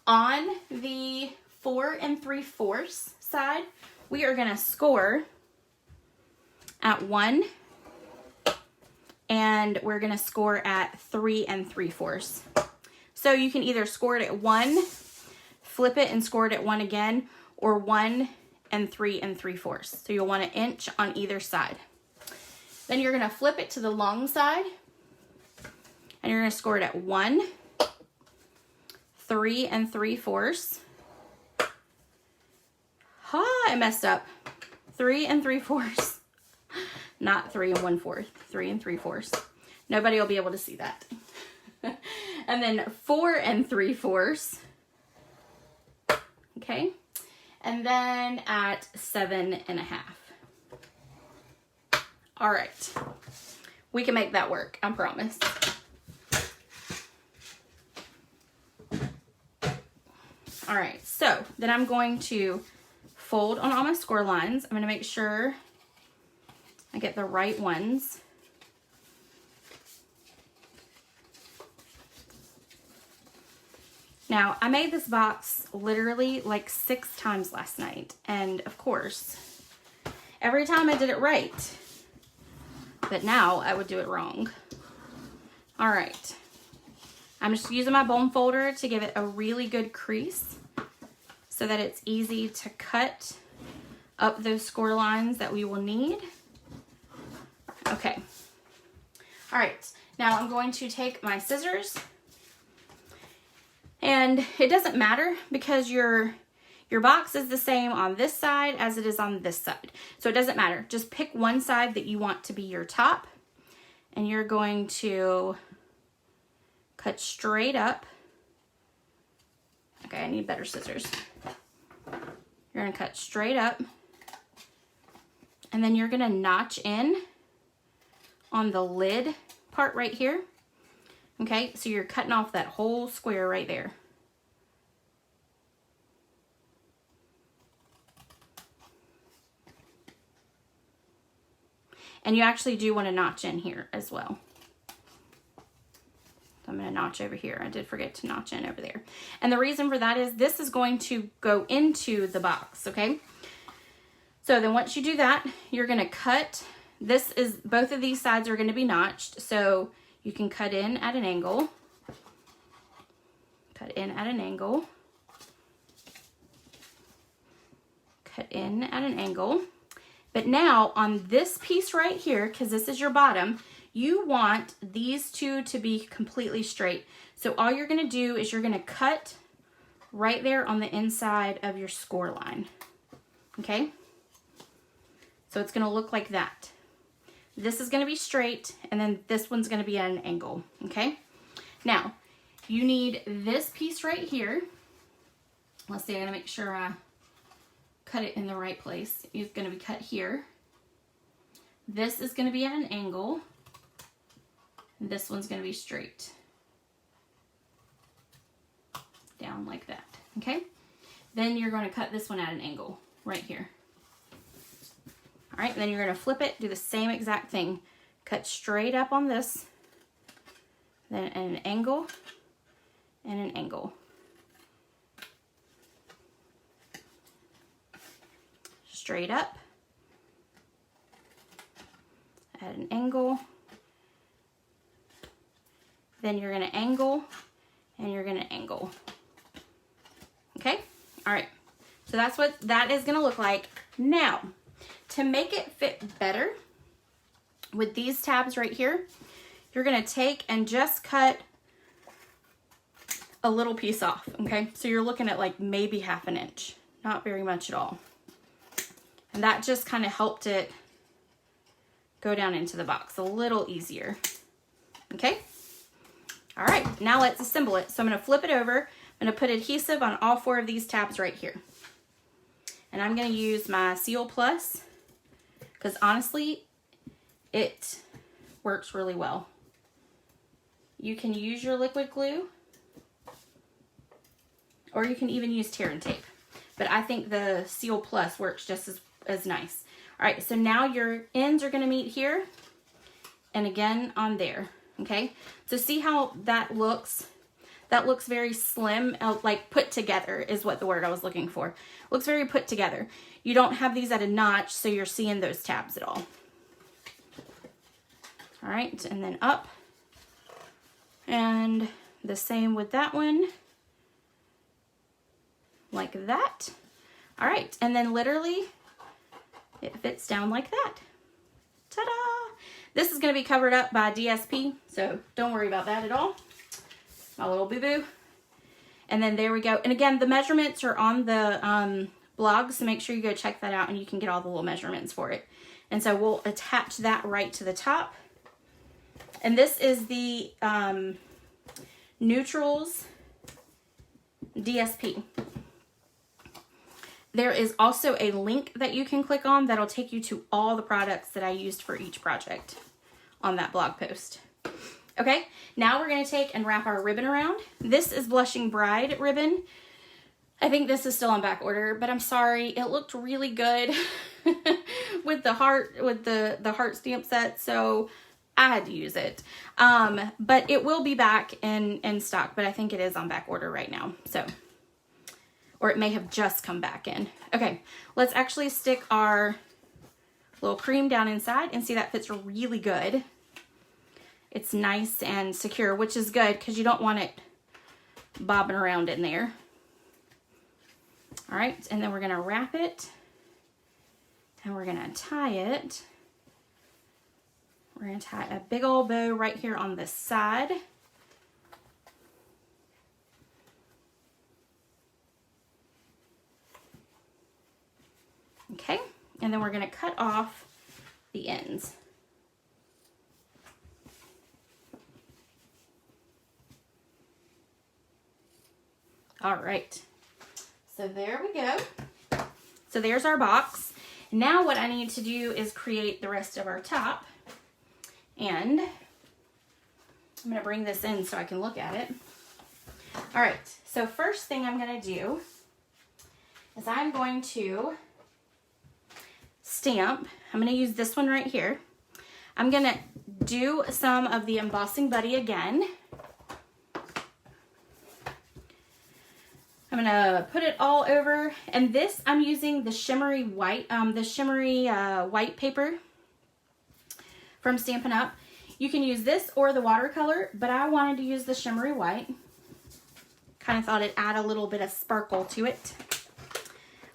On the 4 3/4 side, we are gonna score at 1, and we're gonna score at 3 3/4. So you can either score it at 1, flip it and score it at 1 again, or 1 and 3 3/4. So you'll want an inch on either side. Then you're gonna flip it to the long side, and you're gonna score it at 1, 3 3/4. I messed up. 3 3/4. Not 3 1/4. 3 3/4. Nobody will be able to see that. And then 4 3/4. Okay. And then at 7.5. All right. We can make that work, I promise. All right, so then I'm going to fold on all my score lines. I'm going to make sure I get the right ones. Now, I made this box literally like 6 times last night. And of course, every time I did it right. But now I would do it wrong. All right. I'm just using my bone folder to give it a really good crease so that it's easy to cut up those score lines that we will need. Okay. All right. Now I'm going to take my scissors. And it doesn't matter because your box is the same on this side as it is on this side. So it doesn't matter. Just pick one side that you want to be your top. And you're going to cut straight up. Okay, I need better scissors. You're going to cut straight up. And then you're going to notch in on the lid part right here. Okay, so you're cutting off that whole square right there. And you actually do want to notch in here as well. So I'm going to notch over here. I did forget to notch in over there. And the reason for that is this is going to go into the box, okay? So then once you do that, you're going to cut. Both of these sides are going to be notched. So you can cut in at an angle. Cut in at an angle. Cut in at an angle. But now on this piece right here, because this is your bottom, you want these two to be completely straight. So all you're going to do is you're going to cut right there on the inside of your score line. Okay? So it's going to look like that. This is going to be straight, and then this one's going to be at an angle, okay? Now, you need this piece right here. Let's see, I'm going to make sure I cut it in the right place. It's going to be cut here. This is going to be at an angle. And this one's going to be straight. Down like that, okay? Then you're going to cut this one at an angle right here. All right, then you're going to flip it, do the same exact thing. Cut straight up on this, then an angle, and an angle. Straight up, at an angle, then you're going to angle, and you're going to angle. Okay? All right, so that's what that is going to look like. Now, to make it fit better, with these tabs right here, you're going to take and just cut a little piece off, okay? So you're looking at like maybe 1/2 inch, not very much at all. And that just kind of helped it go down into the box a little easier, okay? All right, now let's assemble it. So I'm going to flip it over. I'm going to put adhesive on all 4 of these tabs right here. And I'm going to use my Seal Plus, because honestly, it works really well. You can use your liquid glue, or you can even use tear and tape. But I think the Seal Plus works just as nice. All right, so now your ends are going to meet here, and again on there, okay? So see how that looks? That looks very slim, like put together is what the word I was looking for. Looks very put together. You don't have these at a notch, so you're seeing those tabs at all. All right, and then up. And the same with that one. Like that. All right, and then literally it fits down like that. Ta-da! This is going to be covered up by DSP, so don't worry about that at all. My little boo-boo. And then there we go. And again, the measurements are on the blog, so make sure you go check that out and you can get all the little measurements for it. And so we'll attach that right to the top. And this is the Neutrals DSP. There is also a link that you can click on that'll take you to all the products that I used for each project on that blog post. Okay, now we're going to take and wrap our ribbon around. This is Blushing Bride ribbon. I think this is still on back order, but I'm sorry, it looked really good with the heart stamp set, so I had to use it. But it will be back in stock, but I think it is on back order right now. So, or it may have just come back in. Okay, let's actually stick our little cream down inside, and see, that fits really good. It's nice and secure, which is good because you don't want it bobbing around in there. All right, and then we're gonna wrap it, and we're gonna tie it. We're gonna tie a big old bow right here on this side. Okay, and then we're gonna cut off the ends. All right, so there we go. So there's our box. Now what I need to do is create the rest of our top. And I'm gonna bring this in so I can look at it. All right, so first thing I'm gonna do is I'm going to stamp. I'm gonna use this one right here. I'm gonna do some of the Embossing Buddy again. I'm gonna put it all over, and this I'm using the shimmery white, white paper from Stampin' Up. You can use this or the watercolor, but I wanted to use the shimmery white. Kind of thought it'd add a little bit of sparkle to it.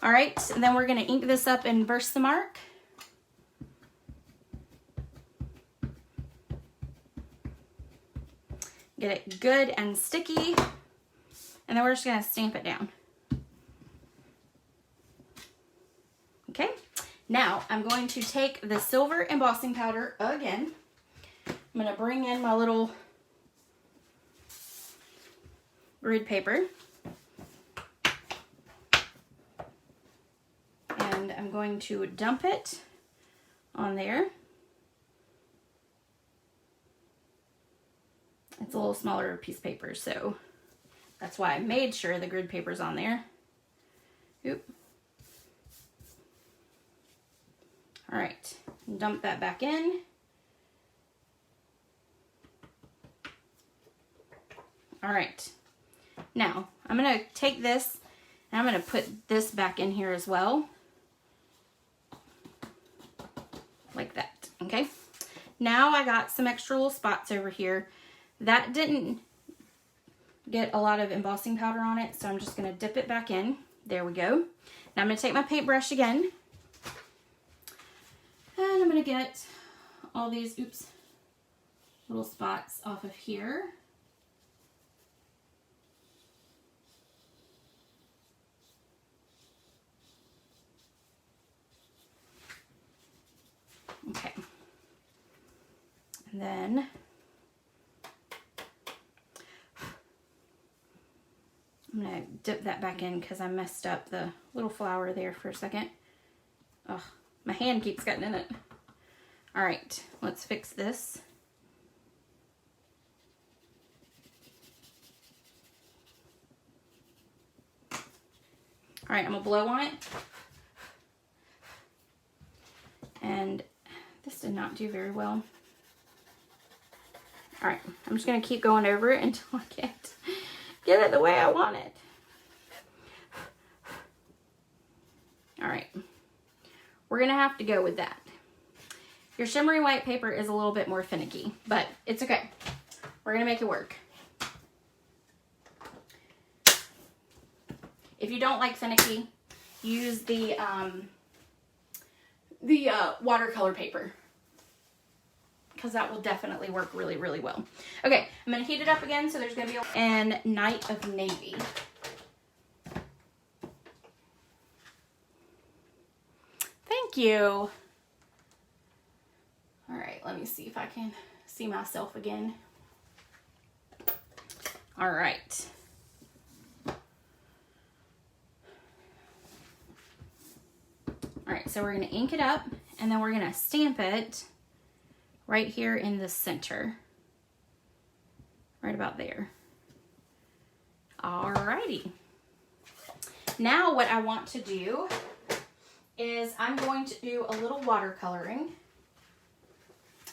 All right, and then we're gonna ink this up in Versamark. Get it good and sticky. And then we're just gonna stamp it down. Okay, now I'm going to take the silver embossing powder again. I'm gonna bring in my little grid paper. And I'm going to dump it on there. It's a little smaller piece of paper, so that's why I made sure the grid paper's on there. Oop. All right, dump that back in. All right, now I'm gonna take this and I'm gonna put this back in here as well. Like that, okay? Now I got some extra little spots over here. That didn't get a lot of embossing powder on it, so I'm just gonna dip it back in. There we go. Now I'm gonna take my paintbrush again, and I'm gonna get all these, oops, little spots off of here. Okay. And then I'm gonna dip that back in because I messed up the little flower there for a second. Oh, my hand keeps getting in it. All right, let's fix this. All right, I'm gonna blow on it. And this did not do very well. All right, I'm just gonna keep going over it until I get it the way I want it. All right, we're gonna have to go with that. Your shimmery white paper is a little bit more finicky, but it's okay. We're gonna make it work. If you don't like finicky, use the watercolor paper, because that will definitely work really, really well. Okay, I'm gonna heat it up again, so there's gonna be a Night of Navy. Thank you. All right, let me see if I can see myself again. All right. All right, so we're gonna ink it up, and then we're gonna stamp it right here in the center. Right about there. Alrighty. Now what I want to do is I'm going to do a little watercoloring.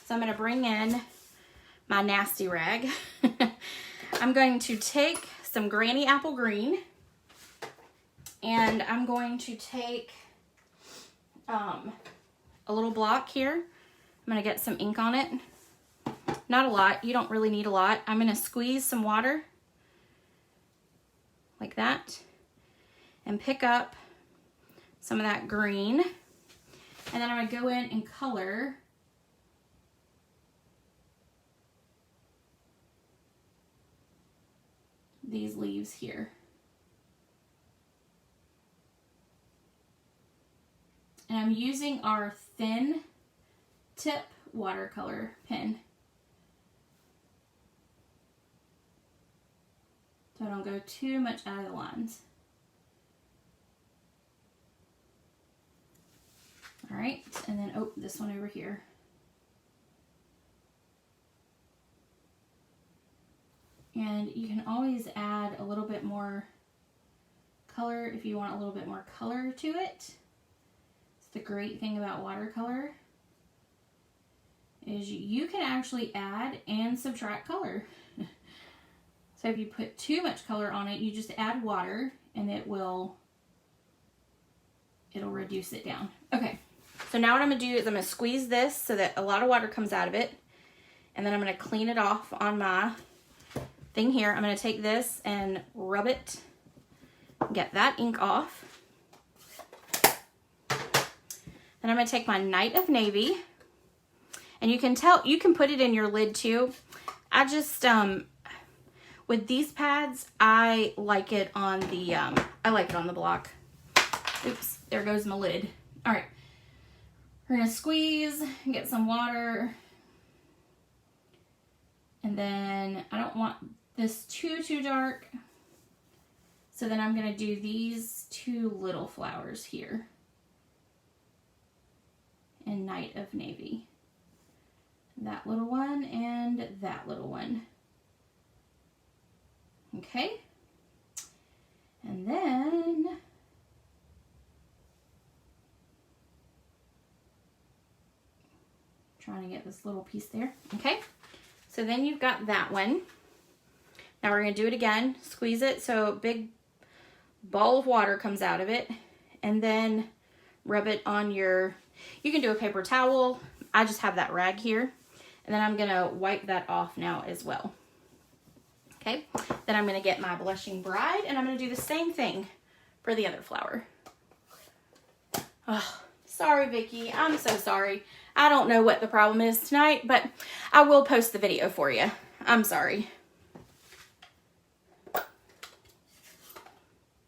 So I'm going to bring in my nasty rag. I'm going to take some Granny Apple Green, and I'm going to take a little block here. I'm going to get some ink on it. Not a lot. You don't really need a lot. I'm going to squeeze some water like that and pick up some of that green. And then I'm going to go in and color these leaves here. And I'm using our thin tip watercolor pen, so I don't go too much out of the lines. All right, and then, oh, this one over here. And you can always add a little bit more color if you want a little bit more color to it. It's the great thing about watercolor is you can actually add and subtract color. So if you put too much color on it, you just add water and it'll reduce it down. Okay, so now what I'm gonna do is I'm gonna squeeze this so that a lot of water comes out of it, and then I'm gonna clean it off on my thing here. I'm gonna take this and rub it, get that ink off. Then I'm gonna take my Night of Navy, and you can tell, you can put it in your lid too. I just, with these pads, I like it on the block. Oops, there goes my lid. All right, we're gonna squeeze, get some water, and then I don't want this too dark, so then I'm gonna do these two little flowers here in Night of Navy. That little one and that little one. Okay, and then trying to get this little piece there. Okay, so then you've got that one. Now we're going to do it again. Squeeze it so a big ball of water comes out of it, and then rub it on your, you can do a paper towel. I just have that rag here, and then I'm going to wipe that off now as well. Okay, then I'm going to get my Blushing Bride, and I'm going to do the same thing for the other flower. Oh, sorry, Vicki. I'm so sorry. I don't know what the problem is tonight, but I will post the video for you. I'm sorry.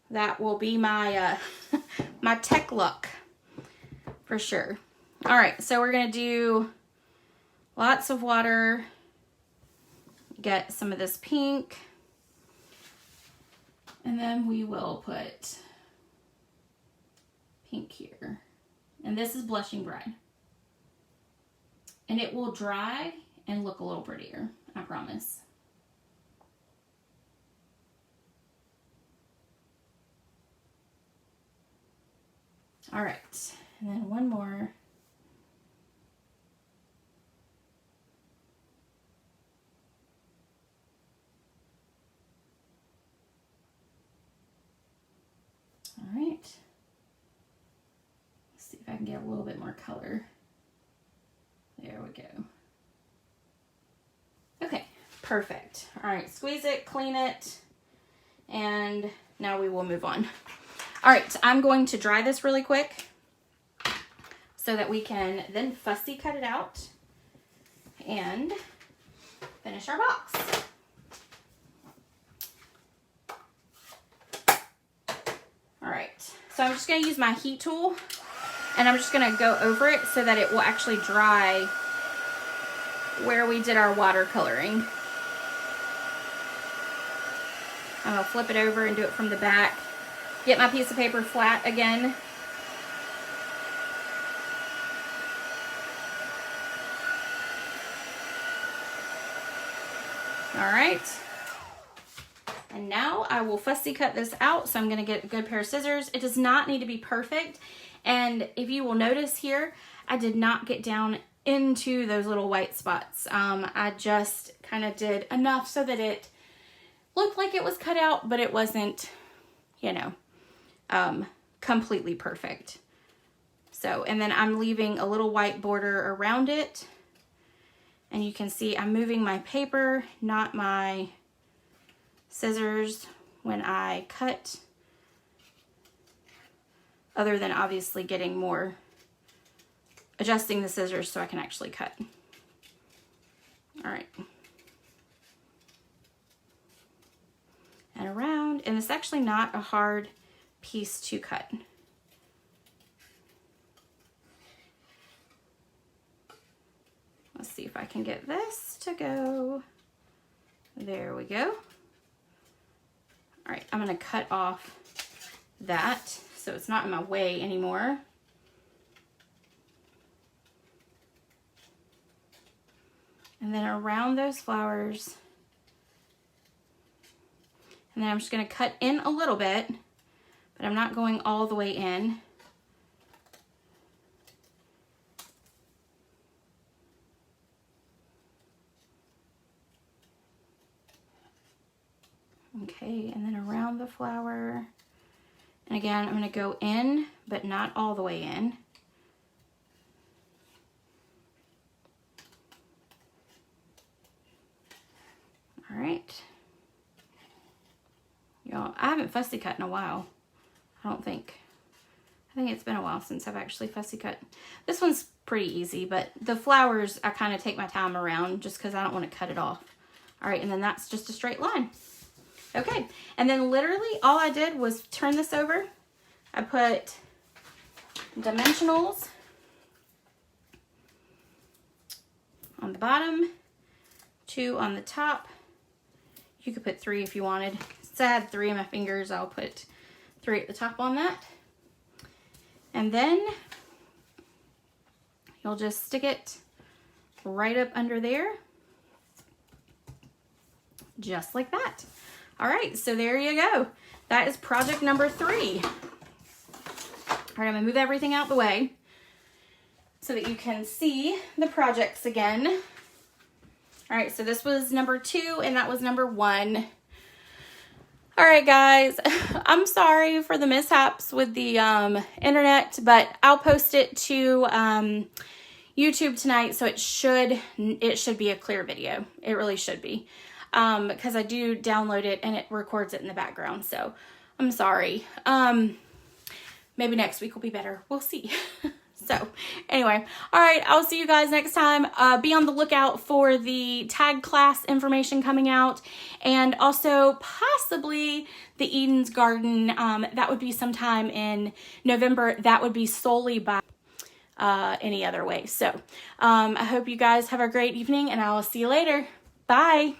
That will be my my tech luck for sure. All right, so we're going to do lots of water. Get some of this pink, and then we will put pink here, and this is Blushing Bride, and it will dry and look a little prettier, I promise. All right, and then one more. All right, let's see if I can get a little bit more color. There we go. Okay, perfect. All right, squeeze it, clean it, and now we will move on. All right, I'm going to dry this really quick so that we can then fussy cut it out and finish our box. All right, so I'm just going to use my heat tool, and I'm just going to go over it so that it will actually dry where we did our watercoloring. I'm going to flip it over and do it from the back. Get my piece of paper flat again. All right. And now I will fussy cut this out. So I'm going to get a good pair of scissors. It does not need to be perfect. And if you will notice here, I did not get down into those little white spots. I just kind of did enough so that it looked like it was cut out, but it wasn't, you know, completely perfect. So, and then I'm leaving a little white border around it. And you can see I'm moving my paper, not my scissors, when I cut, other than obviously getting more, adjusting the scissors so I can actually cut. All right. And around, and it's actually not a hard piece to cut. Let's see if I can get this to go. There we go. All right, I'm gonna cut off that so it's not in my way anymore. And then around those flowers, and then I'm just gonna cut in a little bit, but I'm not going all the way in. Okay, and then around the flower. And again, I'm gonna go in, but not all the way in. All right. Y'all, I haven't fussy cut in a while. I don't think. I think it's been a while since I've actually fussy cut. This one's pretty easy, but the flowers, I kind of take my time around just because I don't want to cut it off. All right, and then that's just a straight line. Okay, and then literally all I did was turn this over. I put dimensionals on the bottom, 2 on the top. You could put 3 if you wanted. Since I had 3 of my fingers, I'll put 3 at the top on that. And then you'll just stick it right up under there, just like that. All right, so there you go. That is project number 3. All right, I'm gonna move everything out the way so that you can see the projects again. All right, so this was number 2 and that was number 1. All right, guys, I'm sorry for the mishaps with the internet, but I'll post it to YouTube tonight, so it should be a clear video. It really should be. Because I do download it and it records it in the background. So I'm sorry. Maybe next week will be better. We'll see. So anyway, all right, I'll see you guys next time. Be on the lookout for the tag class information coming out, and also possibly the Eden's Garden. That would be sometime in November. That would be solely by any other way. So I hope you guys have a great evening, and I will see you later. Bye.